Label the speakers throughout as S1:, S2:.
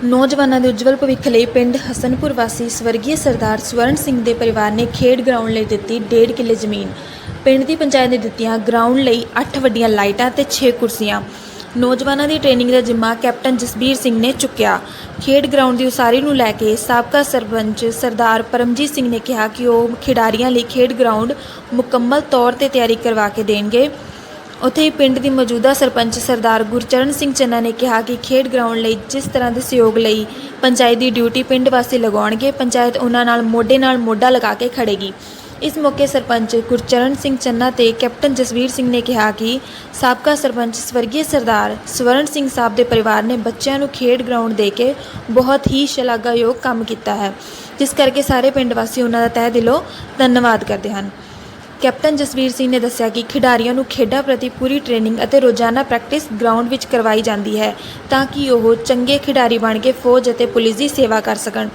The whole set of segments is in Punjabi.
S1: ਨੌਜਵਾਨਾਂ ਦੇ ਉਜਵਲ ਭਵਿੱਖ ਲਈ ਪਿੰਡ ਹਸਨਪੁਰ ਵਾਸੀ ਸਵਰਗੀ ਸਰਦਾਰ ਸਵਰਨ ਸਿੰਘ ਦੇ ਪਰਿਵਾਰ ਨੇ ਖੇਡ ਗਰਾਊਂਡ ਲਈ ਦਿੱਤੀ 1.5 ਕਿੱਲੇ ਜ਼ਮੀਨ। ਪਿੰਡ ਦੀ ਪੰਚਾਇਤ ਨੇ ਦਿੱਤੀਆਂ ਗਰਾਊਂਡ ਲਈ 8 ਵੱਡੀਆਂ ਲਾਈਟਾਂ ਤੇ 6 ਕੁਰਸੀਆਂ। ਨੌਜਵਾਨਾਂ ਦੀ ਟ੍ਰੇਨਿੰਗ ਦਾ ਜ਼ਿੰਮਾ ਕੈਪਟਨ ਜਸਬੀਰ ਸਿੰਘ ਨੇ ਚੁੱਕਿਆ। ਖੇਡ ਗਰਾਊਂਡ ਦੀ ਉਸਾਰੀ ਨੂੰ ਲੈ ਕੇ ਸਾਬਕਾ ਸਰਪੰਚ ਸਰਦਾਰ ਪਰਮਜੀਤ ਸਿੰਘ ਨੇ ਕਿਹਾ ਕਿ ਉਹ ਖਿਡਾਰੀਆਂ ਲਈ ਖੇਡ ਗਰਾਊਂਡ ਮੁਕੰਮਲ ਤੌਰ ਤੇ ਤਿਆਰੀ ਕਰਵਾ ਕੇ ਦੇਣਗੇ। ਉੱਥੇ ਹੀ ਪਿੰਡ ਦੀ ਮੌਜੂਦਾ ਸਰਪੰਚ ਸਰਦਾਰ ਗੁਰਚਰਨ ਸਿੰਘ ਚੰਨਾ ਨੇ ਕਿਹਾ ਕਿ ਖੇਡ ਗਰਾਊਂਡ ਲਈ ਜਿਸ ਤਰ੍ਹਾਂ ਦੇ ਸਹਿਯੋਗ ਲਈ ਪੰਚਾਇਤ ਦੀ ਡਿਊਟੀ ਪਿੰਡ ਵਾਸੀ ਲਗਾਉਣਗੇ, ਪੰਚਾਇਤ ਉਹਨਾਂ ਨਾਲ ਮੋਢਾ ਲਗਾ ਕੇ ਖੜੇਗੀ। ਇਸ ਮੌਕੇ ਸਰਪੰਚ ਗੁਰਚਰਨ ਸਿੰਘ ਚੰਨਾ ਤੇ ਕੈਪਟਨ ਜਸਵੀਰ ਸਿੰਘ ਨੇ ਕਿਹਾ ਕਿ ਸਾਬਕਾ ਸਰਪੰਚ ਸਵਰਗੀ ਸਰਦਾਰ ਸਵਰਨ ਸਿੰਘ ਸਾਹਿਬ ਦੇ ਪਰਿਵਾਰ ਨੇ ਬੱਚਿਆਂ ਨੂੰ ਖੇਡ ਗਰਾਊਂਡ ਦੇ ਕੇ ਬਹੁਤ ਹੀ ਸ਼ਲਾਘਾਯੋਗ ਕੰਮ ਕੀਤਾ ਹੈ, ਜਿਸ ਕਰਕੇ ਸਾਰੇ ਪਿੰਡ ਵਾਸੀ ਉਹਨਾਂ ਦਾ ਤਹਿ ਦਿਲੋਂ ਧੰਨਵਾਦ ਕਰਦੇ ਹਨ। ਕੈਪਟਨ ਜਸਵੀਰ ਸਿੰਘ ਨੇ ਦੱਸਿਆ ਕਿ ਖਿਡਾਰੀਆਂ ਨੂੰ ਖੇਡਾਂ ਪ੍ਰਤੀ ਪੂਰੀ ਟ੍ਰੇਨਿੰਗ ਅਤੇ ਰੋਜ਼ਾਨਾ ਪ੍ਰੈਕਟਿਸ ਗਰਾਊਂਡ ਵਿੱਚ ਕਰਵਾਈ ਜਾਂਦੀ ਹੈ ਤਾਂ ਕਿ ਉਹ ਚੰਗੇ ਖਿਡਾਰੀ ਬਣ ਕੇ ਫੌਜ ਅਤੇ ਪੁਲਿਸ ਦੀ ਸੇਵਾ ਕਰ ਸਕਣ।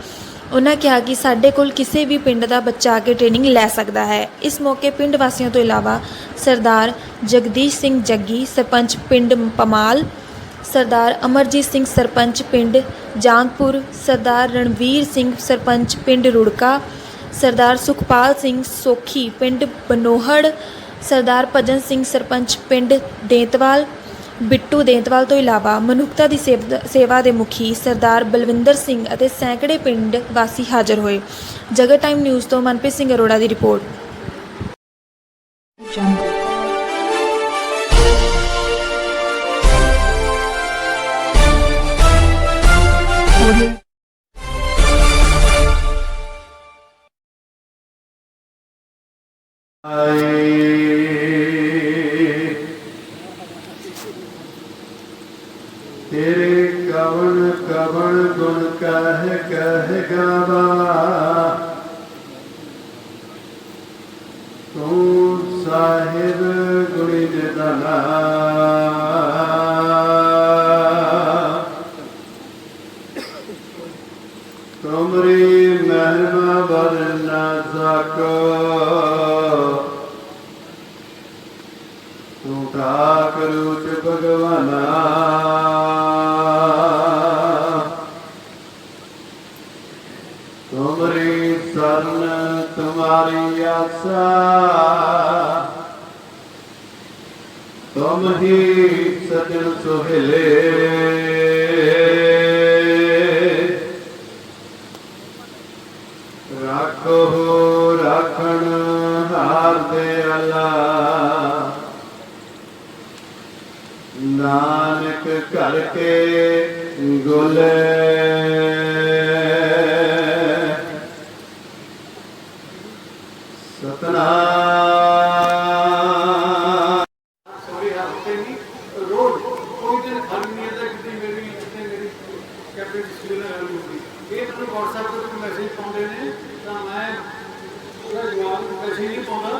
S1: ਉਹਨਾਂ ਕਿਹਾ ਕਿ ਸਾਡੇ ਕੋਲ ਕਿਸੇ ਵੀ ਪਿੰਡ ਦਾ ਬੱਚਾ ਆ ਕੇ ਟ੍ਰੇਨਿੰਗ ਲੈ ਸਕਦਾ ਹੈ। ਇਸ ਮੌਕੇ ਪਿੰਡ ਵਾਸੀਆਂ ਤੋਂ ਇਲਾਵਾ ਸਰਦਾਰ ਜਗਦੀਸ਼ ਸਿੰਘ ਜੱਗੀ ਸਰਪੰਚ ਪਿੰਡ ਪਮਾਲ, ਸਰਦਾਰ ਅਮਰਜੀਤ ਸਿੰਘ ਸਰਪੰਚ ਪਿੰਡ ਜਾਂਗਪੁਰ, ਸਰਦਾਰ ਰਣਵੀਰ ਸਿੰਘ ਸਰਪੰਚ ਪਿੰਡ ਰੁੜਕਾ, ਸਰਦਾਰ ਸੁਖਪਾਲ ਸਿੰਘ ਸੋਖੀ ਪਿੰਡ ਬਨੋਹੜ, ਸਰਦਾਰ ਭਜਨ ਸਿੰਘ ਸਰਪੰਚ ਪਿੰਡ ਦੇਂਤਵਾਲ, ਬਿੱਟੂ ਦੇਂਤਵਾਲ ਤੋਂ ਇਲਾਵਾ ਮਨੁੱਖਤਾ ਦੀ ਸੇਵਾ ਦੇ ਮੁਖੀ ਸਰਦਾਰ ਬਲਵਿੰਦਰ ਸਿੰਘ ਅਤੇ ਸੈਂਕੜੇ ਪਿੰਡ ਵਾਸੀ ਹਾਜ਼ਰ ਹੋਏ। ਜਗਤ ਟਾਈਮ ਨਿਊਜ਼ ਤੋਂ ਮਨਪ੍ਰੀਤ ਸਿੰਘ ਅਰੋੜਾ ਦੀ ਰਿਪੋਰਟ।
S2: तेरे कवन कवन गुण कह गावा, तू साहिब गुणी निधना। तुमरी महिमा वर न सको, तू ठाकुर भगवाना। तुमरी शरण तुम्हारी आशा, तुम ही सजन सुहेले। राखो राखण हार दे अल्लाह, नानक करके गुले।
S3: रोड कोई दिन खाली नहीं है कि मेरी कैबिनेट स्कूल होगी ये तो व्हाट्सएप पर मैसेज पाते हैं तो मैं पूरा जवाब मैसेज नहीं पाता।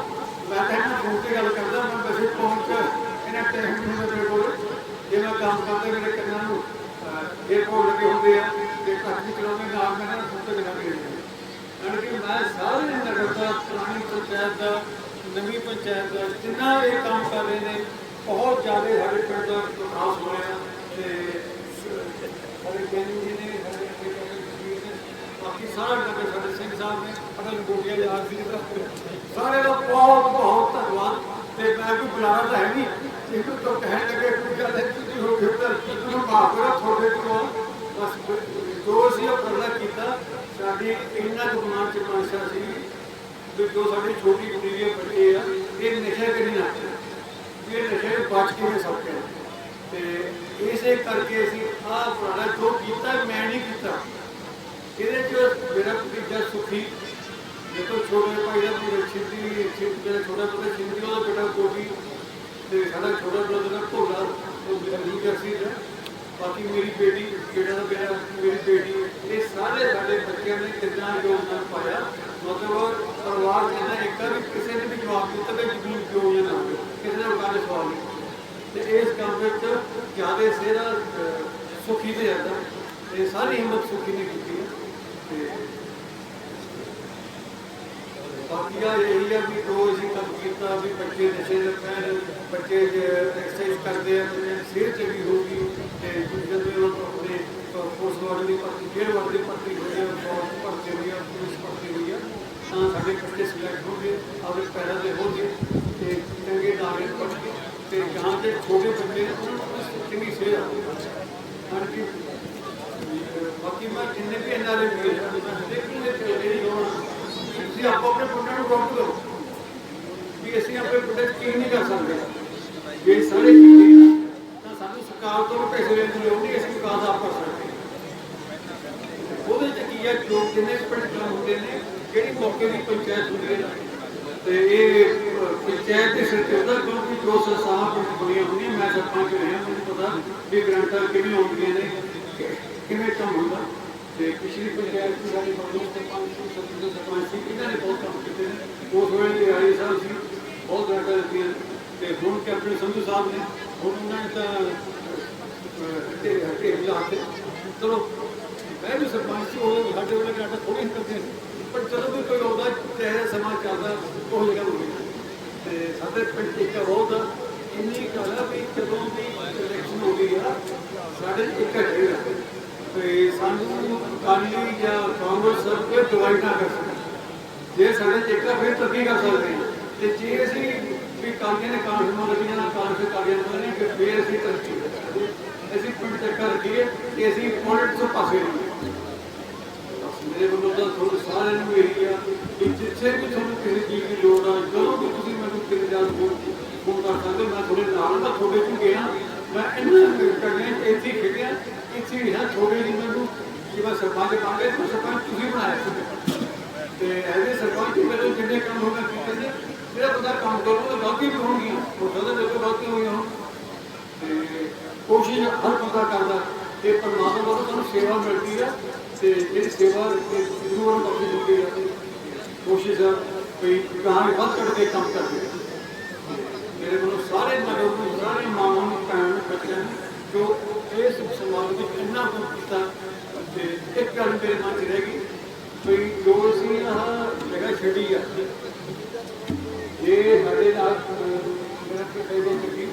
S3: मैं कहना फोन से गल करता, मैं मैसेज पहुँच इन्हें टाइम नहीं मेरे को जो मैं काम करता मेरे कन्या एयरपोर्ट लगे होंगे घट भी चलाने नाम मैं फोन से लगा के यानी कि मैं सारे नगर का पुरानी पंचायत का नवी पंचायत का जिन्ना ये काम कर रहे हैं बहुत ज़्यादा साढ़े पिंड का विकास हो रहा है। साढ़े कैनी जी ने बाकी सारा नगर साढ़े सिंह साहब ने अटल गोटिया याद भी सारे का बहुत बहुत धन्यवाद। तो मैं कोई बुलाना तो है नहीं एक तो कहने लगे कोई गल है हो गई माफ करो थोड़े को बस जो असी उपरला किया साड़ी इन्ना दिमाग च मनशा सी भी जो साड़ी छोटी कुड़ी के बच्चे आ ये नशा करी ना ये नशे बच के सकते हैं। तो इस करके असी पुराना जो किया मैं नहीं किया ये मेरा भतीजा सुखी देखो छोटे भाई का पूरे छिंदी मेरा छोटा पुत्र छिंदी का बेटा गोभी तो सारा छोटा ब्रदर भोला न्यू जर्सी है। बाकी मेरी बेटी बेटा का बेटा मेरी बेटी ये सारे साढ़े बच्चों ने कितना योगदान पाया। मतलब परिवार कहना एक भी किसी ने भी जवाब दिता कि जमीन क्यों या ना किसी ने उठाने सवाल नहीं। तो इस काम में ज़्यादा सेहरा सुखी से ज़्यादा ये सारी हिम्मत सुखी ने की है। बाकी यही है भी जो अभी कम किया भी बच्चे नशे पैन बच्चे एक्सरसाइज करते हैं सेहत चंगी होगी ਤੇ ਜਦੋਂ ਆਪਣੇ ਫੋਰਸ ਵਾਰਡ ਦੀ ਭਰਤੀ, ਗੇਅਰ ਵਾਰਡ ਦੀ ਭਰਤੀ ਹੋਈ ਹੈ, ਫੌਜ ਭਰਤੀ ਹੋਈ ਹੈ, ਪੁਲਿਸ ਭਰਤੀ ਹੋਈ ਹੈ, ਤਾਂ ਸਾਡੇ ਬੱਚੇ ਸਿਲੈਕਟ ਹੋ ਗਏ, ਆਪਣੇ ਪੈਰਾਂ 'ਤੇ ਹੋ ਗਏ ਤੇ ਚੰਗੇ ਦਾਅਵੇ ਪੜ ਕੇ ਤੇ ਜਹਾਂ ਦੇ ਛੋਟੇ ਬੱਚੇ ਨੇ ਉਹਨਾਂ ਨੂੰ ਚੰਗੀ ਸੇਧ ਆ ਕਿ ਬਾਕੀ ਮੈਂ ਜਿੰਨੇ ਵੀ ਇਹਨਾਂ ਦੇ ਵੀਰ ਹਨ ਮੈਂ ਹਰੇਕ ਨੂੰ ਇਹ ਜਿਹੜੀ ਲੋੜ ਤੁਸੀਂ ਆਪੋ ਆਪਣੇ ਪੁੱਤਾਂ ਨੂੰ ਰੋਕ ਦਿਓ ਵੀ ਅਸੀਂ ਆਪਣੇ ਪੁੱਤਾਂ ਕੀ ਨਹੀਂ ਕਰ ਸਕਦੇ ਜੇ ਸਾਰੇ ਤਾਂ ਸਾਨੂੰ ਸਰਕਾਰ ਤੋਂ ਪੈਸੇ ਲੈਣ ਦੀ ਲੋੜ ਨਹੀਂ, ਅਸੀਂ ਵਿਕਾਸ ਆਪ ਕਰ ਸਕਦੇ ਉਹਦੇ 'ਚ ਕੀ ਹੈ ਜੋ ਜਿੰਨੇ ਪਿੰਡ ਕੰਮ ਹੁੰਦੇ ਨੇ ਜਿਹੜੀ ਮੌਕੇ ਦੀ ਪੰਚਾਇਤ ਹੁੰਦੀ ਹੈ ਤੇ ਇਹ ਪੰਚਾਇਤ ਦੇ ਸਿਰ ਤੇ ਉਹਦਾ ਕਿਉਂਕਿ ਜੋ ਸੰਸਥਾਵਾਂ ਪਿੰਡ ਬਣੀਆਂ ਹੁੰਦੀਆਂ ਮੈਂ ਸਰਪੰਚ ਰਿਹਾ ਮੈਨੂੰ ਪਤਾ ਵੀ ਗ੍ਰਾਂਟਾਂ ਕਿਵੇਂ ਆਉਂਦੀਆਂ ਨੇ ਕਿਵੇਂ ਕੰਮ ਹੁੰਦਾ ਤੇ ਪਿਛਲੀ ਪੰਚਾਇਤ ਦੀ ਸਾਡੀ ਬਣੀ ਸਰਪੰਚ ਸੀ ਇਹਨਾਂ ਨੇ ਬਹੁਤ ਕੰਮ ਕੀਤੇ ਨੇ ਉਸ ਵੇਲੇ ਦੇ ਆਏ ਸਾਹਿਬ ਸੀ ਬਹੁਤ ਗ੍ਰਾਂਟਾਂ ਦਿੱਤੀਆਂ ਤੇ ਹੁਣ ਕੈਪਟਨ ਸੰਧੂ ਸਾਹਿਬ ਨੇ ਹੁਣ ਉਹਨਾਂ ਨੇ ਤਾਂ ਹਟੇ ਲਾ ਕੇ ਚਲੋ ਮੈਂ ਵੀ ਸਰਪੰਚ ਸੀ ਉਹ ਸਾਡੇ ਵੇਲੇ ਗ੍ਰਾਂਟਾਂ ਥੋੜ੍ਹੀ ਕਰਦੇ ਸੀ ਪਰ ਜਦੋਂ ਵੀ ਕੋਈ ਆਉਂਦਾ ਚਾਹੇ ਸਮਾਂ ਚੱਲਦਾ ਉਹ ਜਗ੍ਹਾ ਹੁੰਦੀ ਤੇ ਸਾਡੇ ਪਿੰਡ ਇੱਕ ਬਹੁਤ ਇੰਨੀ ਗੱਲ ਆ ਵੀ ਜਦੋਂ ਵੀ ਇਲੈਕਸ਼ਨ ਹੋ ਗਈ ਆ ਸਾਡੇ ਇੱਕ ਹੈਗਾ ਤੇ ਸਾਨੂੰ ਅਕਾਲੀ ਜਾਂ ਕਾਂਗਰਸ ਸਭ ਕੋਈ ਡਿਵਾਈਡ ਨਾ ਕਰ ਸਕਦੇ ਜੇ ਸਾਡੇ ਚੇਕਾ ਫਿਰ ਤਰੱਕੀ ਕਰ ਸਕਦੇ ਹਾਂ ਤੇ ਜੇ ਅਸੀਂ ਵੀ ਕਾਂਗਰਸ ਨੇ ਕਾਂਗਰਸ ਨੂੰ ਲੱਗੀ ਜਾਣਾ ਕਾਂਗਰਸ ਕਾਂਗਰਸ ਨੂੰ ਨਹੀਂ ਫਿਰ ਅਸੀਂ ਤਰੱਕੀ ਕਰ ਸਕਦੇ ਅਸੀਂ ਪਿੰਡ ਚੱਕਾ ਰੱਖੀਏ ਕਿ ਅਸੀਂ ਪੋਲਿਟਿਕਸ ਤੋਂ ਪਾਸੇ ਨਹੀਂ ਮੇਰੇ ਵੱਲੋਂ ਤਾਂ ਤੁਹਾਨੂੰ ਸਾਰਿਆਂ ਨੂੰ ਇਹੀ ਆ ਕਿ ਜਿੱਥੇ ਵੀ ਤੁਹਾਨੂੰ ਕਿਸੇ ਚੀਜ਼ ਦੀ ਲੋੜ ਆ ਜਦੋਂ ਵੀ ਤੁਸੀਂ ਮੈਨੂੰ ਕਿਤੇ ਜਾ ਫੋਨ ਕਰ ਸਕਦੇ ਮੈਂ ਤੁਹਾਡੇ ਨਾਲ ਤਾਂ ਤੁਹਾਡੇ ਚ ਗਿਆ ਮੈਂ ਇਹਨਾਂ ਕਰਨੇ ਇੱਥੇ ਖੇਡਿਆ ਇੱਥੇ ਰਿਹਾ ਛੋਟੇ ਜਿਹੇ ਮੈਨੂੰ ਜਿਵੇਂ ਸਰਪੰਚ ਬਣ ਗਏ ਤਾਂ ਸਰਪੰਚ ਤੁਸੀਂ ਬਣਾਇਆ ਤੇ ਐਵੇਂ ਸਰਪੰਚ ਮੇਰੇ ਜਿੰਨੇ ਕੰਮ ਹੋ ਗਏ ਕੀਤੇ ਨੇ ਜਿਹੜਾ ਬੰਦਾ ਕੰਮ ਕਰੂਗਾ ਗਲਤੀ ਵੀ ਹੋਣਗੀਆਂ ਹੋ ਸਕਦਾ ਮੇਰੇ ਤੋਂ ਗਲਤੀ ਹੋਈ ਹੋਣ ਤੇ ਕੋਸ਼ਿਸ਼ ਹਰ ਬੰਦਾ ਕਰਦਾ ਤੇ ਪਰਮਾਤਮਾ ਵੱਲੋਂ ਤੁਹਾਨੂੰ ਸੇਵਾ ਮਿਲਦੀ ਹੈ ਤੇ ਇਹ ਸੇਵਾ ਜ਼ਰੂਰ ਕਰਨੀ ਚਾਹੀਦੀ ਹੈ ਕੋਸ਼ਿਸ਼ ਕੋਈ ਕਹਾਂ ਵੱਧ ਕੱਢ ਕੇ ਕੰਮ ਕਰਦੇ ਮੇਰੇ ਵੱਲੋਂ ਸਾਰੇ ਨਗਰ ਨੂੰ ਸਾਰੇ ਮਾਵਾਂ ਨੂੰ ਭੈਣ ਬੱਚਿਆਂ ਨੂੰ ਜੋ ਇਸ ਸਮਾਜ ਵਿੱਚ ਇੰਨਾ ਕੁਝ ਕੀਤਾ ਤੇ ਇੱਕ ਗੱਲ ਮੇਰੇ ਮਨ 'ਚ ਰਹਿ ਗਈ ਕੋਈ ਜੋ ਅਸੀਂ ਆਹ ਜਗ੍ਹਾ ਛੱਡੀ ਆ ਇਹ ਸਾਡੇ ਨਾਲ ਮੇਰਾ ਕੋਈ ਦੋ ਚੱਕੀ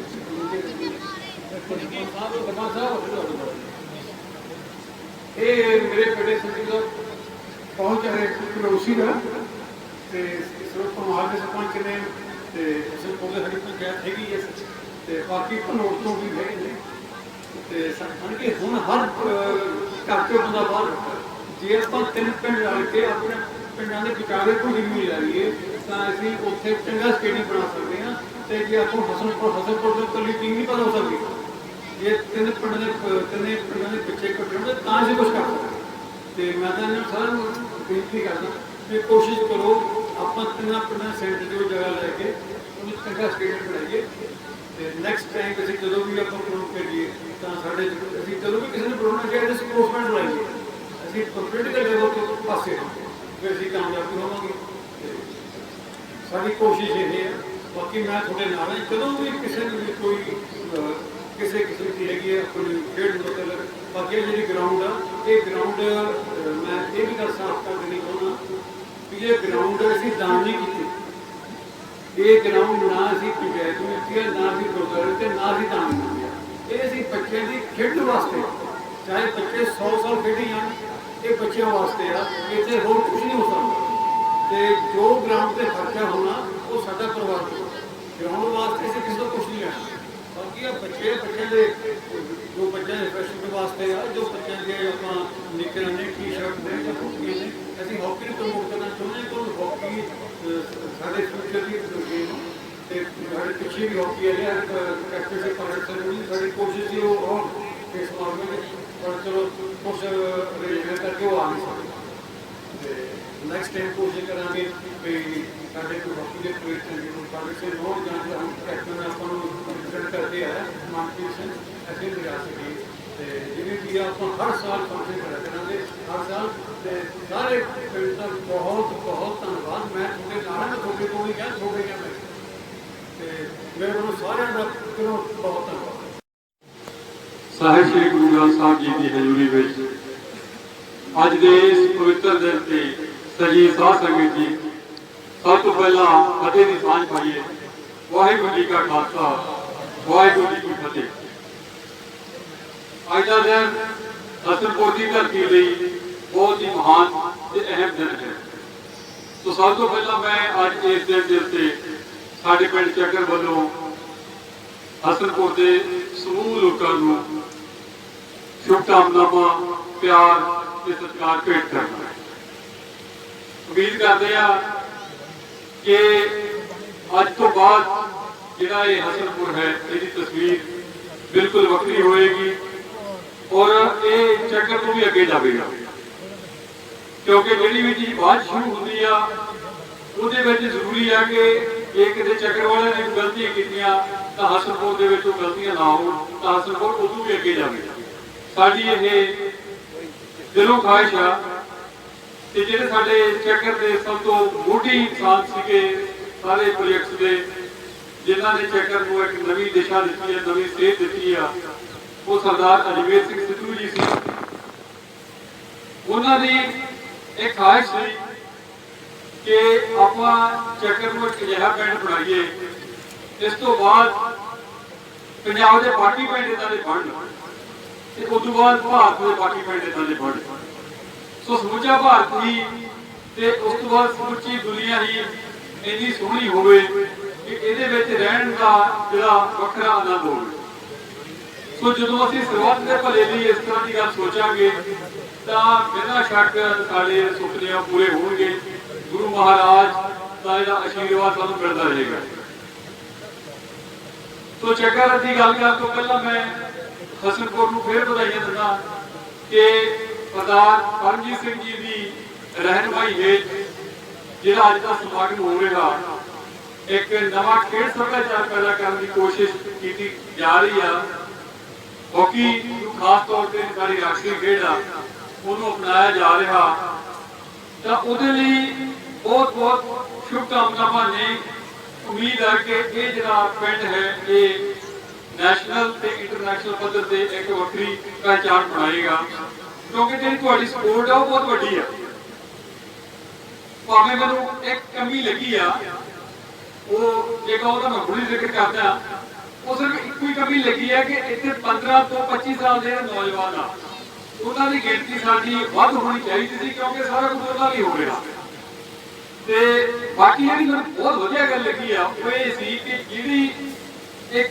S3: ਇਹ ਮੇਰੇ ਬੜੇ ਸੰਗੀਤ ਪਹੁੰਚ ਰਹੇ ਪੜੋਸੀ ਦਾ ਤੇ ਸਿਰਫ ਪਰਮਾਰ ਦੇ ਸਰਪੰਚ ਨੇ ਤੇ ਸਿਰ ਕੋਲੇ ਸਾਡੀ ਪੰਚਾਇਤ ਹੈਗੀ ਹੈ ਤੇ ਬਾਕੀ ਭਨੋੜ ਤੋਂ ਵੀ ਹੈਗੇ ਨੇ ਤੇ ਸਮਝ ਕੇ ਹੁਣ ਹਰ ਘਰ ਤੋਂ ਬੰਦਾ ਬਾਹਰ ਜੇ ਆਪਾਂ ਤਿੰਨ ਪਿੰਡ ਰਲ ਕੇ ਆਪਣੇ ਪਿੰਡਾਂ ਦੇ ਵਿਚਾਰੇ ਕੋਈ ਜ਼ਮੀਨ ਲੈ ਲਈਏ ਤਾਂ ਅਸੀਂ ਉੱਥੇ ਚੰਗਾ ਸਟੇਡੀਅਮ ਬਣਾ ਸਕਦੇ ਹਾਂ ਤੇ ਜੇ ਆਪਾਂ ਹਸਨਪੁਰ ਦੇ ਕੱਲੀ ਟੀਮ ਨਹੀਂ ਪਾ ਸਕਦੀ ਜੇ ਤਿੰਨੇ ਪਿੰਡਾਂ ਦੇ ਪਿੱਛੇ ਕੱਢਣ ਤਾਂ ਅਸੀਂ ਕੁਝ ਕਰ ਸਕਦੇ ਤੇ ਮੈਂ ਤਾਂ ਇਹਨਾਂ ਸਾਰਿਆਂ ਨੂੰ ਬੇਨਤੀ ਕਰਦਾ ਕਿ ਕੋਸ਼ਿਸ਼ ਕਰੋ ਆਪਾਂ ਤਿੰਨਾਂ ਪਿੰਡਾਂ ਸੈਂਟਰ ਦੀ ਜਗ੍ਹਾ ਲੈ ਕੇ ਉਹਨੂੰ ਚੰਗਾ ਸਟੇਡੀਅਮ ਬਣਾਈਏ ਤੇ ਨੈਕਸਟ ਟਾਈਮ ਅਸੀਂ ਜਦੋਂ ਵੀ ਆਪਾਂ ਪ੍ਰੋਗਰਾਮ ਕਰੀਏ ਤਾਂ ਸਾਡੇ ਅਸੀਂ ਜਦੋਂ ਵੀ ਕਿਸੇ ਨੂੰ ਪ੍ਰੋਗਰਾਮ ਕਰੀਏ ਅਸੀਂ ਸਪੋਰਟਸਮੈਨ ਲਾਈਏ ਅਸੀਂ ਪੋਲੀਟੀਕਲ ਲੈਵਲ ਤੋਂ ਪਾਸੇ ਫਿਰ ਅਸੀਂ ਕਾਮਯਾਬ ਹੋਵਾਂਗੇ ਸਾਡੀ ਕੋਸ਼ਿਸ਼ ਇਹ ਹੈ ਬਾਕੀ ਮੈਂ ਤੁਹਾਡੇ ਨਾਲ ਹਾਂ ਜਦੋਂ ਵੀ ਕਿਸੇ ਨੂੰ ਵੀ ਕੋਈ ਕਿਸੇ ਕਿਸਮ ਦੀ ਹੈਗੀ ਹੈ ਆਪਣੀ ਖੇਡ ਮਤਲਬ ਬਾਕੀ ਜਿਹੜੀ ਗਰਾਊਂਡ ਆ ਇਹ ਗਰਾਊਂਡ ਮੈਂ ਇਹ ਵੀ ਗੱਲ ਸਾਫ਼ ਕਰ ਦੇਣੀ ਚਾਹੁੰਦਾ ਵੀ ਇਹ ਗਰਾਊਂਡ ਅਸੀਂ ਦਾਨ ਨਹੀਂ ਕੀਤੀ ਇਹ ਗਰਾਊਂਡ ਨਾ ਅਸੀਂ ਪੰਚਾਇਤ ਨੂੰ ਦਿੱਤੀ ਹੈ ਨਾ ਅਸੀਂ ਗੁਰਦੁਆਰੇ ਤੇ ਨਾ ਅਸੀਂ ਦਾਨ ਕੀਤੀ ਇਹ ਅਸੀਂ ਬੱਚਿਆਂ ਦੀ ਖੇਡ ਵਾਸਤੇ ਚਾਹੇ ਬੱਚੇ 100 ਸਾਲ ਖੇਡੀ ਜਾਣ ਇਹ ਬੱਚਿਆਂ ਵਾਸਤੇ ਆ ਇੱਥੇ ਹੋਰ ਕੁਝ ਨਹੀਂ ਹੋ ਸਕਦਾ ਤੇ ਜੋ ਗਰਾਊਂਡ ਤੇ ਖਰਚਾ ਹੋਣਾ ਉਹ ਸਾਡਾ ਪਰਿਵਾਰ ਦਾ ਗਰਾਊਂਡ ਵਾਸਤੇ ਅਸੀਂ ਕਿਸੇ ਤੋਂ ਕੁਝ ਨਹੀਂ ਲੈਣਾ ਬਾਕੀ ਆ ਬੱਚਿਆਂ ਦੇ ਜੋ ਬੱਚਿਆਂ ਦੇ ਫੈਸ਼ਨ ਵਾਸਤੇ ਆ ਜੋ ਬੱਚਿਆਂ ਦੇ ਆਪਾਂ ਨਿਕਰਾਂ ਨੇ ਟੀ-ਸ਼ਰਟ ਨੇ ਜਾਂ ਹਾਕੀ ਨੇ ਅਸੀਂ ਹਾਕੀ ਨੂੰ ਪ੍ਰਮੋਟ ਕਰਨਾ ਚਾਹੁੰਦੇ ਹਾਂ ਕਿ ਹਾਕੀ ਸਾਡੇ ਫਿਊਚਰ ਦੀ ਗੇਮ ਤੇ ਸਾਡੇ ਪਿੱਛੇ ਵੀ ਹਾਕੀ ਆ ਰਿਹਾ ਪ੍ਰੈਕਟਿਸ ਦੇ ਪਾਰਟਿਸਪੇਟ ਸਾਡੀ ਕੋਸ਼ਿਸ਼ ਸੀ ਉਹ ਹੋਰ ਇਸ ਮਾਮਲੇ ਵਿੱਚ ਪਰ ਚਲੋ ਕੁਛ ਅਰੇਂਜਮੈਂਟ ਕਰਕੇ ਉਹ ਆ ਨਹੀਂ ਸਕਦੇ ਤੇ ਨੈਕਸਟ ਟਾਈਮ ਕੋਸ਼ਿਸ਼ ਕਰਾਂਗੇ ਕਿ ਸਾਡੇ ਕੋਲ ਹਾਕੀ ਦੇ ਪ੍ਰੇਸ਼ਨ ਨੂੰ ਪਾਰਟਿਸਪੇਟ ਹੋਰ ਜਾਂ ਹਮ ਕੈਪਟਨ ਆਪਾਂ ਨੂੰ ਰਿਪਰੈਜ਼ੈਂਟ ਕਰਦੇ ਆ ਮਾਨਕੀਸ਼ਨ ਅਸੀਂ ਲਿਆ ਸਕੀਏ ਤੇ ਜਿਵੇਂ ਕਿ ਆਪਾਂ ਹਰ ਸਾਲ ਫੰਕਸ਼ਨ ਕਰਿਆ ਕਰਾਂਗੇ ਹਰ ਸਾਲ ਤੇ ਸਾਰੇ ਪਿੰਡ ਦਾ ਬਹੁਤ ਬਹੁਤ ਧੰਨਵਾਦ ਮੈਂ ਤੁਹਾਡੇ ਨਾਲ ਤੁਹਾਡੇ ਕੋਲ ਹੀ ਕਹਿ ਤੁਹਾਡੇ ਗਿਆ ਮੈਂ ਤੇ ਮੇਰੇ ਵੱਲੋਂ ਸਾਰਿਆਂ ਦਾ ਬਹੁਤ ਧੰਨਵਾਦ
S4: ਸਾਹਿਬ ਸ੍ਰੀ ਗੁਰੂ ਗ੍ਰੰਥ ਸਾਹਿਬ ਜੀ ਦੀ ਹਜ਼ੂਰੀ ਵਿੱਚ ਅੱਜ ਦੇ ਇਸ ਪਵਿੱਤਰ ਦਿਨ ਤੇ ਸਜੀ ਸਾਧ ਸੰਗਤ ਜੀ ਸਭ ਤੋਂ ਪਹਿਲਾਂ ਫਤਿਹ ਦੀ ਸਾਂਝ ਪਾਈਏ ਵਾਹਿਗੁਰੂ ਜੀ ਕਾ ਖਾਲਸਾ ਵਾਹਿਗੁਰੂ ਜੀ ਕੀ ਫਤਿਹ ਅੱਜ ਦਾ ਦਿਨ ਹਸਨपुर की धरती ਲਈ बहुत ही महान ਤੇ अहम दिन है। तो सब तो पहला मैं अज इस दिन के उत्ते साडे पिंड चक्कर वालों हसनपुर के समूह लोगों को शुभकामनावां प्यार ते सत्कार भेंट करना है। उम्मीद करते हैं कि अज तो बाद जिहड़ा ये हसनपुर है इसकी तस्वीर बिल्कुल वक्री होएगी और ये चक्कर तो भी अगे जाएगा, क्योंकि जिहड़ी भी चीज़ बाद शुरू होती है ਉਹਦੇ ਵਿੱਚ ਜ਼ਰੂਰੀ ਹੈ ਕਿ ਇਹ ਕਿਤੇ ਚੱਕਰ ਵਾਲਿਆਂ ਨੇ ਗਲਤੀਆਂ ਕੀਤੀਆਂ ਤਾਂ ਹਸਨपुर ਦੇ ਵਿੱਚ ਉਹ ਗਲਤੀਆਂ ਨਾ ਹੋਣ, ਤਾਂ ਹਸਨपुर ਉਦੋਂ ਵੀ ਅੱਗੇ ਜਾਵੇ। ਸਾਡੀ ਇਹ ਦਿਲੋਂ ਖਾਹਿਸ਼ ਆ ਕਿ ਜਿਹੜੇ ਸਾਡੇ ਚੱਕਰ ਦੇ ਸਭ ਤੋਂ ਮੋਢੀ ਇਨਸਾਨ ਸੀਗੇ ਸਾਰੇ ਪ੍ਰੋਜੈਕਟਸ ਦੇ, ਜਿਨ੍ਹਾਂ ਨੇ ਚੱਕਰ ਨੂੰ ਇੱਕ ਨਵੀਂ ਦਿਸ਼ਾ ਦਿੱਤੀ ਹੈ, ਨਵੀਂ ਸੇਧ ਦਿੱਤੀ ਆ, ਉਹ ਸਰਦਾਰ ਅਜਮੇਰ ਸਿੰਘ ਸਿੱਧੂ ਜੀ ਸੀ। ਉਹਨਾਂ ਦੀ ਇੱਕ ਖਾਹਿਸ਼ ਸੀ कि ਆਪਾਂ ਚੱਕਰ ਨੂੰ ਇੱਕ ਅਜਿਹਾ ਪਿੰਡ ਬਣਾਈਏ ਇਸ ਤੋਂ ਬਾਅਦ ਪੰਜਾਬ ਦੇ ਬਾਕੀ ਪਿੰਡ ਇਦਾਂ ਦੇ ਬਣਨ ਤੇ ਉਸ ਤੋਂ ਬਾਅਦ ਭਾਰਤ ਦੇ ਬਾਕੀ ਪਿੰਡ ਇਦਾਂ ਦੇ ਬਣਨ। ਸੋ ਸਮੁੱਚਾ ਭਾਰਤ ਹੀ ਤੇ ਉਸ ਤੋਂ ਬਾਅਦ ਸਮੁੱਚੀ ਦੁਨੀਆ ਹੀ ਇੰਨੀ ਸੋਹਣੀ ਹੋਵੇ ਕਿ ਇਹਦੇ ਵਿੱਚ ਰਹਿਣ ਦਾ ਜਿਹੜਾ ਵੱਖਰਾ ਆਨੰਦ ਹੋਵੇ। ਸੋ ਜਦੋਂ ਅਸੀਂ ਸ਼ੁਰੂਆਤ ਦੇ ਭਲੇ ਲਈ ਇਸ ਤਰ੍ਹਾਂ ਦੀ ਗੱਲ ਸੋਚਾਂਗੇ ਤਾਂ ਬਿਨਾਂ ਸ਼ੱਕ ਸਾਡੇ ਸੁਪਨੇ ਪੂਰੇ ਹੋਣਗੇ। गुरु महाराज का आशीर्वाद सानू मिलता रहेगा। तो चक्कर की गल कर तो पहला मैं हसनपुर को फिर बधाइयां दिना कि सरदार परमजीत सिंह जी की रहनुमाई हेठ जिहड़ा अज का समागम हो रहा एक नवा खेड सभ्याचार पैदा करने की कोशिश की जा रही है। हॉकी खास तौर पर साड़ी राष्ट्रीय खेड आ उन्होंने अपनाया जा रहा, तो उहदे लई बहुत बहुत शुभकामनावां ने। उम्मीद है कि ये जिहड़ा पिंड है ये नैशनल ते इंटरनैशनल पद्धर से एक वक्री पहचान बनाएगा, क्योंकि जिहड़ी तुहाडी सपोर्ट है वो बहुत वड्डी है। भावें मैनूं एक कमी लगी आ वो जेकर ओहदा मैं हुणे जिक्र करदा वो सिर्फ एक ही कमी लगी है कि इत्थे 15 तो 25 साल दे नौजवान आ उन्हां दी गिणती साडी वध होनी चाहिदी सी, क्योंकि सारा कुछ उन्हां लई हो रहा। ਤੇ ਬਾਕੀ ਜਿਹੜੀ ਮੈਨੂੰ ਬਹੁਤ ਵਧੀਆ ਗੱਲ ਲੱਗੀ ਆ ਉਹ ਇਹ ਸੀ ਕਿ ਜਿਹੜੀ ਇੱਕ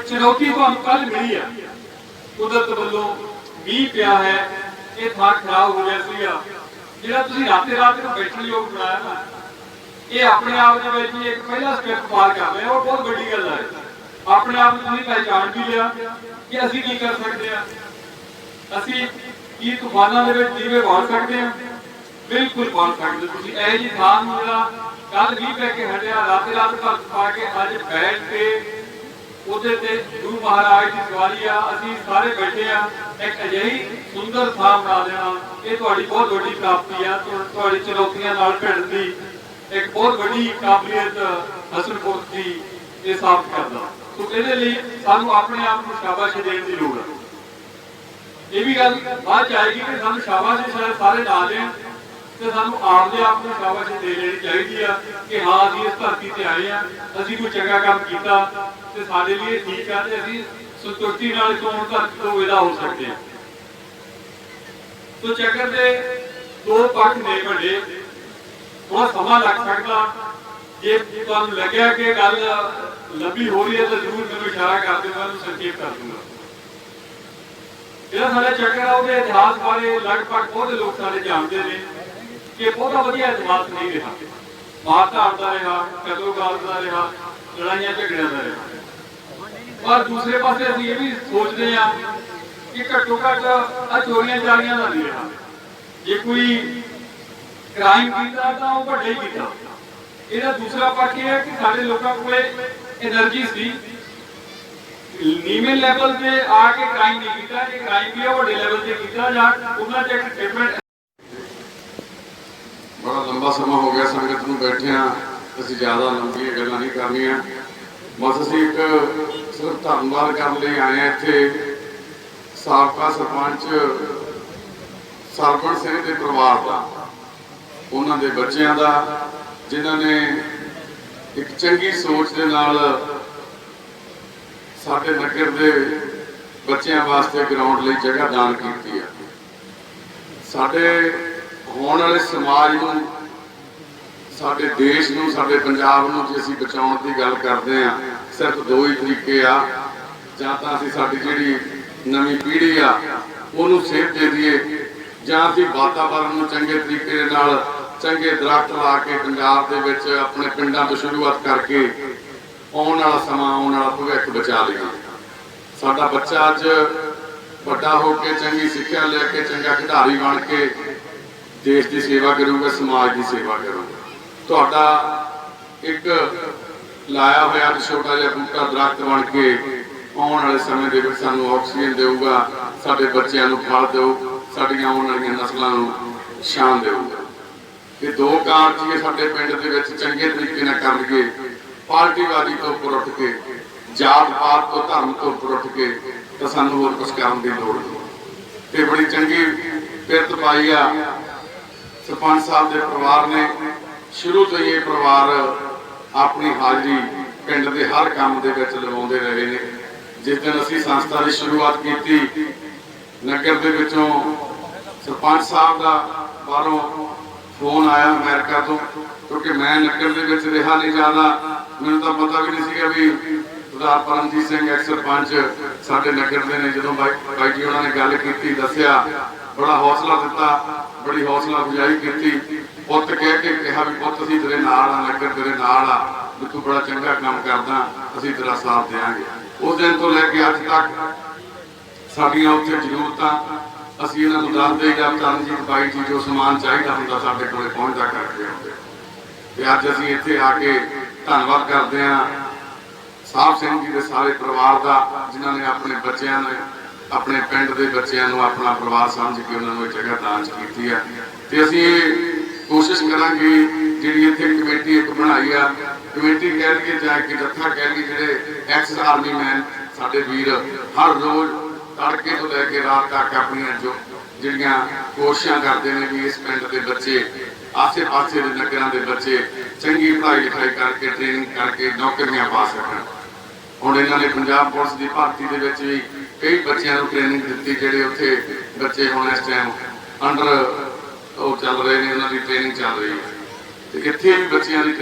S4: ਚੁਣੌਤੀ ਤੁਹਾਨੂੰ ਕੱਲ ਮਿਲੀ ਆ ਕੁਦਰਤ ਵੱਲੋਂ ਮੀਂਹ ਪਿਆ ਹੈ, ਇਹ ਥਾਂ ਖਰਾਬ ਹੋ ਗਿਆ ਸੀਗਾ, ਜਿਹੜਾ ਤੁਸੀਂ ਰਾਤ ਨੂੰ ਬੈਠਣ ਯੋਗ ਬਣਾਇਆ ਨਾ ਇਹ ਆਪਣੇ ਆਪ ਦੇ ਵਿੱਚ ਹੀ ਇੱਕ ਪਹਿਲਾ ਸਟੈਪ ਪਾਰ ਕਰ ਲਿਆ। ਉਹ ਬਹੁਤ ਵੱਡੀ ਗੱਲ ਹੈ। ਆਪਣੇ ਆਪ ਨੂੰ ਤੁਸੀਂ ਪਹਿਚਾਣ ਵੀ ਲਿਆ ਕਿ ਅਸੀਂ ਕੀ ਕਰ ਸਕਦੇ ਹਾਂ, ਅਸੀਂ ਕੀ ਤੂਫਾਨਾਂ ਦੇ ਵਿੱਚ ਦੀਵੇ ਬਾਲ ਸਕਦੇ ਹਾਂ, बिल्कुल बोल सकते। तुम यह जी थान कल भी पै के हटिया रात भगत पा के अज बैठ के गुरु महाराज की सवारी असी सारे बैठे एक अजिही सुंदर थान बना देना ये बहुत बड़ी प्राप्ति है। तो चुनौतियों भिड़न की एक बहुत बड़ी काबलियत हसनपुर की ये साबित करता। तो ये सानू अपने आप को शाबाशी देने की लोड़ है। ये भी गल बाद आएगी कि सानू शाबाशी शायद सारे ना दें तो सानू आपने आप को शाबाशी दे लेनी चाहिए कि हाँ अभी इस धरती से आए हैं, अभी कोई चंगा काम किया तो साडे लिए ठीक है, तो अभी संतुष्टि नाल इस धरती तो विदा हो सकते हैं। तो चक्कर के दो पक्ष ने बड़े थोड़ा समा लग सकता, जे तुहानू लग्या कि गल लंबी हो रही है तो जरूर मैनूं इशारा कर दिओ, मैं संक्षेप कर दूंगा। ਜਿਹੜਾ ਸਾਡਾ ਚੱਕਰ ਆ ਉਹਦੇ ਇਤਿਹਾਸ ਬਾਰੇ ਲਗਭਗ ਬਹੁਤ ਲੋਕ ਸਾਰੇ ਜਾਣਦੇ ਨੇ ਕਿ ਬਹੁਤਾ ਵਧੀਆ ਇਤਿਹਾਸ ਨਹੀਂ ਰਿਹਾ, ਮਾਰ-ਧਾੜ ਦਾ ਰਿਹਾ, ਕਤਲ-ਗਾਲ ਦਾ ਰਿਹਾ, ਲੜਾਈਆਂ ਝਗੜਿਆਂ ਦਾ ਰਿਹਾ। ਪਰ ਦੂਸਰੇ ਪਾਸੇ ਅਸੀਂ ਇਹ ਵੀ ਸੋਚਦੇ ਹਾਂ ਕਿ ਘੱਟੋ ਘੱਟ ਆ ਚੋਰੀਆਂ ਚਾਰੀਆਂ ਦਾ ਨਹੀਂ ਰਿਹਾ। ਜੇ ਕੋਈ ਕ੍ਰਾਈਮ ਕੀਤਾ ਤਾਂ ਉਹ ਵੱਡਾ ਹੀ ਕੀਤਾ। ਇਹਦਾ ਦੂਸਰਾ ਪੱਖ ਇਹ ਹੈ ਕਿ ਸਾਡੇ ਲੋਕਾਂ ਕੋਲੇ એનર્ਜੀ ਸੀ नीवें लेवल पे आके क्राइम नहीं किया, जे क्राइम भी बड़े लेवल पे किया जा उन्हां च एक डिफरेंट।
S2: बड़ा लंबा समा हो गया संगत में बैठे हाँ, असीं ज़्यादा लंबी गल्लां नहीं करनियां, बस असीं एक सिर्फ धन्नवाद करने लिए आए हैं। इत्थे साबका सरपंच सरपंच सिंह के परिवार का उन्हां दे बच्चियां दा जिन्हां ने एक चंगी सोच दे नाल साडे नगर दे ਬੱਚਿਆਂ ਵਾਸਤੇ ਗਰਾਊਂਡ ਲਈ ਜਗ੍ਹਾ ਦਾਨ ਕੀਤੀ ਹੈ। ਸਾਡੇ ਹੋਣ ਵਾਲੇ ਸਮਾਜ ਨੂੰ, ਸਾਡੇ ਦੇਸ਼ ਨੂੰ, ਸਾਡੇ ਪੰਜਾਬ ਨੂੰ ਜੇ ਅਸੀਂ ਬਚਾਉਣ ਦੀ ਗੱਲ ਕਰਦੇ ਹਾਂ, ਸਿਰਫ ਦੋ ਹੀ ਤਰੀਕੇ ਆ। ਜਾਂ ਤਾਂ ਅਸੀਂ ਸਾਡੀ ਜਿਹੜੀ ਨਵੀਂ ਪੀੜ੍ਹੀ ਆ ਉਹਨੂੰ ਸੇਧ ਦੇ ਦਈਏ, ਜਾਂ ਅਸੀਂ ਵਾਤਾਵਰਨ ਨੂੰ ਚੰਗੇ ਤਰੀਕੇ ਦੇ ਨਾਲ ਚੰਗੇ ਦਰਖਤ ਲਾ ਕੇ ਪੰਜਾਬ ਦੇ ਵਿੱਚ ਆਪਣੇ ਪਿੰਡਾਂ ਤੋਂ ਸ਼ੁਰੂਆਤ ਕਰਕੇ ਆਉਣ ਵਾਲਾ ਸਮਾਂ, ਆਉਣ ਵਾਲਾ ਭਵਿੱਖ ਬਚਾ ਲਈਏ। ਸਾਡਾ ਬੱਚਾ ਅੱਜ ਵੱਡਾ ਹੋ ਕੇ ਚੰਗੀ ਸਿੱਖਿਆ ਲੈ ਕੇ ਚੰਗਾ ਖਿਡਾਰੀ ਬਣ ਕੇ ਦੇਸ਼ ਦੀ ਸੇਵਾ ਕਰੂਗਾ, ਸਮਾਜ ਦੀ ਸੇਵਾ ਕਰੂਗਾ। ਤੁਹਾਡਾ ਇੱਕ ਲਾਇਆ ਹੋਇਆ ਛੋਟਾ ਜਿਹਾ ਬੂਟਾ ਦਰਖਤ ਬਣ ਕੇ ਆਉਣ ਵਾਲੇ ਸਮੇਂ ਦੇ ਵਿੱਚ ਸਾਨੂੰ ਆਕਸੀਜਨ ਦੇਊਗਾ, ਸਾਡੇ ਬੱਚਿਆਂ ਨੂੰ ਫਲ ਦੇਊ, ਸਾਡੀਆਂ ਆਉਣ ਵਾਲੀਆਂ ਨਸਲਾਂ ਨੂੰ ਸ਼ਾਨ ਦੇਊਗਾ। ਇਹ ਦੋ ਕਾਰਜ ਹੀ ਸਾਡੇ ਪਿੰਡ ਦੇ ਵਿੱਚ ਚੰਗੇ ਤਰੀਕੇ ਨਾਲ ਕਰ ਲਈਏ, ਪਾਰਟੀਵਾਦੀ ਤੋਂ ਉੱਪਰ ਉੱਠ ਕੇ, ਜਾਤ ਪਾਤ ਤੋਂ, ਧਰਮ ਤੋਂ ਉੱਪਰ ਉੱਠ ਕੇ, ਤਾਂ ਸਾਨੂੰ ਹੋਰ ਕੁਝ ਕਰਨ ਦੀ ਲੋੜ ਨਹੀਂ। ਤੇ ਬੜੀ ਚੰਗੀ ਪਿਰਤ ਪਾਈ ਆ ਸਰਪੰਚ ਸਾਹਿਬ ਦੇ ਪਰਿਵਾਰ ਨੇ। ਸ਼ੁਰੂ ਤੋਂ ਹੀ ਇਹ ਪਰਿਵਾਰ ਆਪਣੀ ਹਾਜ਼ਰੀ ਪਿੰਡ ਦੇ ਹਰ ਕੰਮ ਦੇ ਵਿੱਚ ਲਗਾਉਂਦੇ ਰਹੇ ਨੇ। ਜਿਸ ਦਿਨ ਅਸੀਂ ਸੰਸਥਾ ਦੀ ਸ਼ੁਰੂਆਤ ਕੀਤੀ, ਨਗਰ ਦੇ ਵਿੱਚੋਂ ਸਰਪੰਚ ਸਾਹਿਬ ਦਾ ਬਾਹਰੋਂ ਫੋਨ ਆਇਆ ਅਮਰੀਕਾ ਤੋਂ, ਕਿਉਂਕਿ ਮੈਂ ਨਗਰ ਦੇ ਵਿੱਚ ਰਿਹਾ ਨਹੀਂ ਜ਼ਿਆਦਾ, ਮੈਨੂੰ ਤਾਂ ਪਤਾ ਵੀ ਨਹੀਂ ਸੀਗਾ ਵੀ ਸਰਦਾਰ ਪਰਮਜੀਤ ਸਿੰਘ ਐਕਸ ਸਰਪੰਚ ਸਾਡੇ ਨਗਰ ਦੇ ਨੇ। ਜਦੋਂ ਬਾਈ ਜੀ ਉਹਨਾਂ ਨੇ ਗੱਲ ਕੀਤੀ, ਦੱਸਿਆ, ਬੜਾ ਹੌਸਲਾ ਦਿੱਤਾ, ਬੜੀ ਹੌਸਲਾ ਅਫਜ਼ਾਈ ਕੀਤੀ। ਪੁੱਤ ਕਹਿ ਕੇ ਕਿਹਾ ਵੀ ਪੁੱਤ ਅਸੀਂ ਤੇਰੇ ਨਾਲ ਆ, ਨਗਰ ਤੇਰੇ ਨਾਲ ਆ, ਵੀ ਤੂੰ ਬੜਾ ਚੰਗਾ ਕੰਮ ਕਰਦਾ, ਅਸੀਂ ਤੇਰਾ ਸਾਥ ਦੇਵਾਂਗੇ। ਉਸ ਦਿਨ ਤੋਂ ਲੈ ਕੇ ਅੱਜ ਤੱਕ ਸਾਡੀਆਂ ਉੱਥੇ ਜ਼ਰੂਰਤਾਂ ਅਸੀਂ ਇਹਨਾਂ ਨੂੰ ਦੱਸਦੇ ਜਾਂ ਚਰਨਜੀਤ ਬਾਈ ਜੀ ਜੋ ਸਮਾਨ ਚਾਹੀਦਾ ਹੁੰਦਾ ਸਾਡੇ ਕੋਲੇ ਪਹੁੰਚਦਾ ਕਰਕੇ ਆਉਂਦੇ। ਤੇ ਅੱਜ ਅਸੀਂ ਇੱਥੇ ਆ ਕੇ ਧੰਨਵਾਦ ਕਰਦੇ ਹਾਂ ਸਾਹਿਬ ਸਿੰਘ ਜੀ ਦੇ ਸਾਰੇ ਪਰਿਵਾਰ ਦਾ, ਜਿਨ੍ਹਾਂ ਨੇ ਆਪਣੇ ਬੱਚਿਆਂ ਨੇ, ਆਪਣੇ ਪਿੰਡ ਦੇ ਬੱਚਿਆਂ ਨੂੰ ਆਪਣਾ ਪਰਿਵਾਰ ਸਮਝ ਕੇ ਉਹਨਾਂ ਨੂੰ ਇਹ ਜਗ੍ਹਾ ਦਾਨ ਕੀਤੀ ਹੈ। ਤੇ ਅਸੀਂ ਕੋਸ਼ਿਸ਼ ਕਰਾਂਗੇ ਜਿਹੜੀ ਇੱਥੇ ਕਮੇਟੀ ਇੱਕ ਬਣਾਈ ਆ, ਕਮੇਟੀ ਕਹਿ ਲਈਏ ਜਾਂ ਕਿ ਜੱਥਾ ਕਹਿ ਲਈਏ, ਜਿਹੜੇ ਐਕਸ ਆਰਮੀ ਮੈਨ ਸਾਡੇ ਵੀਰ ਹਰ ਰੋਜ਼ ਤੜਕੇ ਤੋਂ ਲੈ ਕੇ ਰਾਤ ਤੱਕ ਆਪਣੀਆਂ ਜੋ ਜਿਹੜੀਆਂ ਕੋਸ਼ਿਸ਼ਾਂ ਕਰਦੇ ਨੇ ਵੀ ਇਸ ਪਿੰਡ ਦੇ ਬੱਚੇ, ਆਸੇ-ਪਾਸੇ ਦੇ ਨਗਰਾਂ ਦੇ ਬੱਚੇ ਚੰਗੀ ਪੜ੍ਹਾਈ ਲਿਖਾਈ ਕਰਕੇ, ਟ੍ਰੇਨਿੰਗ ਕਰਕੇ ਨੌਕਰੀਆਂ ਪਾ ਸਕਣ। ਹੁਣ ਇਹਨਾਂ ਨੇ ਪੰਜਾਬ ਪੁਲਿਸ ਦੀ ਭਰਤੀ ਦੇ ਵਿੱਚ ਵੀ ਕਈ ਬੱਚਿਆਂ ਨੂੰ ਟ੍ਰੇਨਿੰਗ ਦਿੱਤੀ, ਜਿਹੜੇ ਉੱਥੇ ਬੱਚੇ ਹੁਣ ਇਸ ਟਾਈਮ ਅੰਡਰ ਉਹ ਚੱਲ ਰਹੇ ਨੇ, ਉਹਨਾਂ ਦੀ ਟ੍ਰੇਨਿੰਗ ਚੱਲ ਰਹੀ ਹੈ। ਤੇ ਇੱਥੇ ਵੀ ਬੱਚਿਆਂ ਦੀ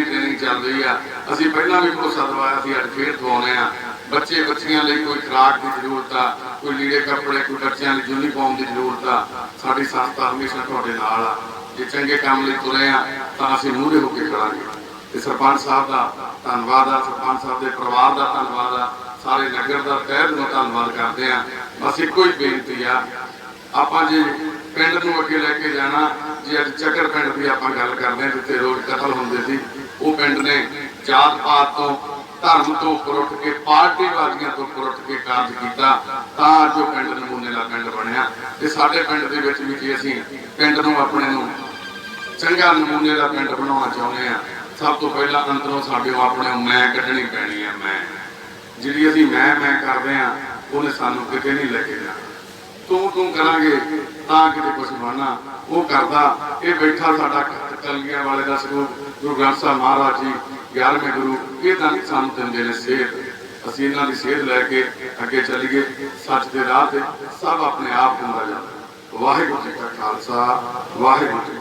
S2: ਟ੍ਰੇਨਿੰਗ ਚੱਲ ਰਹੀ ਆ। ਅਸੀਂ ਪਹਿਲਾਂ ਵੀ ਭਰੋਸਾ ਦਵਾਇਆ ਸੀ, ਅੱਜ ਫੇਰ ਦਵਾਉਂਦੇ ਆ। ਬੱਚਿਆਂ ਲਈ ਕੋਈ ਖੁਰਾਕ ਦੀ ਜ਼ਰੂਰਤ ਆ, ਕੋਈ ਲੀੜੇ ਕੱਪੜੇ, ਕੋਈ ਬੱਚਿਆਂ ਲਈ ਯੂਨੀਫਾਰਮ ਦੀ ਜ਼ਰੂਰਤ ਆ, ਸਾਡੀ ਸੰਸਥਾ ਹਮੇਸ਼ਾ ਤੁਹਾਡੇ ਨਾਲ ਆ। ਜੇ ਚੰਗੇ ਕੰਮ ਲਈ ਤੁਰੇ ਆ ਤਾਂ ਅਸੀਂ ਮੂਹਰੇ ਹੋ ਕੇ ਖੜਾਂਗੇ। ਤੇ ਸਰਪੰਚ ਸਾਹਿਬ ਦਾ ਧੰਨਵਾਦ ਆ, ਸਰਪੰਚ ਸਾਹਿਬ ਦੇ ਪਰਿਵਾਰ ਦਾ ਧੰਨਵਾਦ ਆ, ਸਾਰੇ ਨਗਰ ਦਾ ਤਹਿ ਦਿਲੋਂ ਧੰਨਵਾਦ ਕਰਦੇ ਆ। ਬਸ ਇੱਕੋ ਹੀ ਬੇਨਤੀ ਆ, ਆਪਾਂ ਜੇ ਪਿੰਡ ਨੂੰ ਅੱਗੇ ਲੈ ਕੇ ਜਾਣਾ, ਜੇ ਅੱਜ ਚੱਕਰ ਪਿੰਡ ਦੀ ਆਪਾਂ ਗੱਲ ਕਰਦੇ ਹਾਂ ਜਿੱਥੇ ਰੋਜ਼ ਕਤਲ ਹੁੰਦੇ ਸੀ, ਉਹ ਪਿੰਡ ਨੇ ਜਾਤ ਪਾਤ ਤੋਂ, ਧਰਮ ਤੋਂ ਉੱਪਰ ਉੱਠ ਕੇ, ਪਾਰਟੀਵਾਦੀਆਂ ਤੋਂ ਉੱਪਰ ਉੱਠ ਕੇ ਕਾਰਜ ਕੀਤਾ, ਤਾਂ ਅੱਜ ਉਹ ਪਿੰਡ ਨਮੂਨੇ ਦਾ ਪਿੰਡ ਬਣਿਆ। ਤੇ ਸਾਡੇ ਪਿੰਡ ਦੇ ਵਿੱਚ ਵੀ ਜੇ ਅਸੀਂ ਪਿੰਡ ਨੂੰ ਆਪਣੇ ਨੂੰ ਚੰਗਾ ਨਮੂਨੇ ਦਾ ਪਿੰਡ ਬਣਾਉਣਾ ਚਾਹੁੰਦੇ ਆ, ਸਭ ਤੋਂ ਪਹਿਲਾਂ ਅੰਦਰੋਂ ਸਾਡੇ ਆਪਣੇ ਮੈਂ ਕੱਢਣੀ ਪੈਣੀ ਆ। ਮੈਂ ਜਿਹੜੀ ਅਸੀਂ ਮੈਂ ਕਰਦੇ ਆ, ਉਹਨੇ ਸਾਨੂੰ ਕਿਤੇ ਨਹੀਂ ਲੈ ਕੇ ਜਾਣਾ। ਤੂੰ ਕਰਾਂਗੇ ਤਾਂ ਕਿਤੇ ਕੁਝ ਬਣਨਾ, ਉਹ ਕਰਦਾ। ਇਹ ਬੈਠਾ ਸਾਡਾ ਕਲਗੀਆਂ ਵਾਲੇ ਦਾ ਸਰੂਪ ਗੁਰੂ ਗ੍ਰੰਥ ਸਾਹਿਬ ਮਹਾਰਾਜ ਜੀ 11ਵੇਂ ਗੁਰੂ, ਇਹ ਤਾਂ ਸਾਨੂੰ ਦਿੰਦੇ ਨੇ ਸੇਧ। ਅਸੀਂ ਇਹਨਾਂ ਦੀ ਸੇਧ ਲੈ ਕੇ ਅੱਗੇ ਚੱਲੀਏ ਸੱਚ ਦੇ ਰਾਹ ਤੇ, ਸਭ ਆਪਣੇ ਆਪ ਹੁੰਦਾ ਜਾਂਦਾ। ਵਾਹਿਗੁਰੂ ਜੀ ਕਾ ਖਾਲਸਾ, ਵਾਹਿਗੁਰੂ ਜੀ।